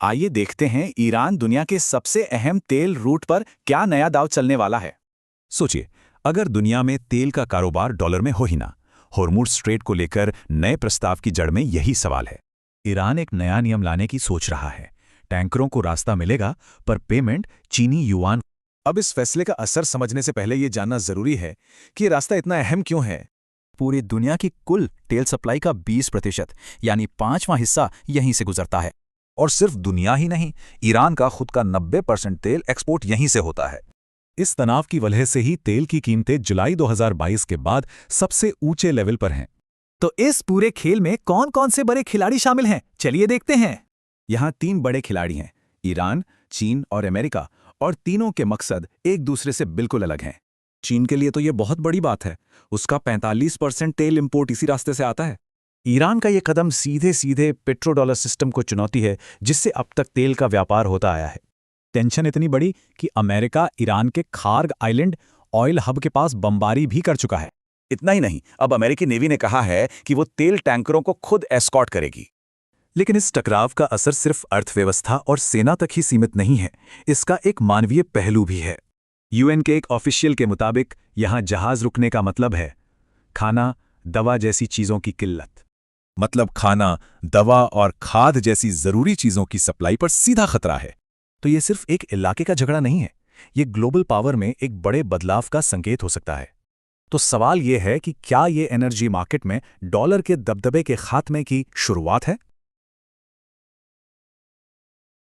आइए देखते हैं ईरान दुनिया के सबसे अहम तेल रूट पर क्या नया दांव चलने वाला है। सोचिए, अगर दुनिया में तेल का कारोबार डॉलर में हो ही ना। होर्मुज स्ट्रेट को लेकर नए प्रस्ताव की जड़ में यही सवाल है। ईरान एक नया नियम लाने की सोच रहा है। टैंकरों को रास्ता मिलेगा, पर पेमेंट चीनी युआन। अब इस फैसले का असर समझने से पहले ये जानना जरूरी है कि ये रास्ता इतना अहम क्यों है। पूरी दुनिया की कुल तेल सप्लाई का 20% यानी 5वां हिस्सा यहीं से गुजरता है। और सिर्फ दुनिया ही नहीं, ईरान का खुद का 90% तेल एक्सपोर्ट यहीं से होता है। इस तनाव की वजह से ही तेल की कीमतें जुलाई 2022 के बाद सबसे ऊंचे लेवल पर हैं। तो इस पूरे खेल में कौन कौन से बड़े खिलाड़ी शामिल हैं, चलिए देखते हैं। यहाँ 3 बड़े खिलाड़ी हैं, ईरान, चीन और अमेरिका, और तीनों के मकसद एक दूसरे से बिल्कुल अलग हैं। चीन के लिए तो ये बहुत बड़ी बात है। उसका 45% तेल इंपोर्ट इसी रास्ते से आता है। ईरान का ये कदम सीधे सीधे पेट्रोडॉलर सिस्टम को चुनौती है, जिससे अब तक तेल का व्यापार होता आया है। टेंशन इतनी बड़ी कि अमेरिका ईरान के खार्ग आइलैंड ऑयल हब के पास बमबारी भी कर चुका है। इतना ही नहीं, अब अमेरिकी नेवी ने कहा है कि वो तेल टैंकरों को खुद एस्कॉर्ट करेगी। लेकिन इस टकराव का असर सिर्फ अर्थव्यवस्था और सेना तक ही सीमित नहीं है। इसका एक मानवीय पहलू भी है। यूएन के एक ऑफिशियल के मुताबिक यहां जहाज रुकने का मतलब है खाना, दवा जैसी चीजों की किल्लत। मतलब खाना, दवा और खाद जैसी जरूरी चीजों की सप्लाई पर सीधा खतरा है। तो ये सिर्फ एक इलाके का झगड़ा नहीं है, ये ग्लोबल पावर में एक बड़े बदलाव का संकेत हो सकता है। तो सवाल ये है कि क्या ये एनर्जी मार्केट में डॉलर के दबदबे के खात्मे की शुरुआत है?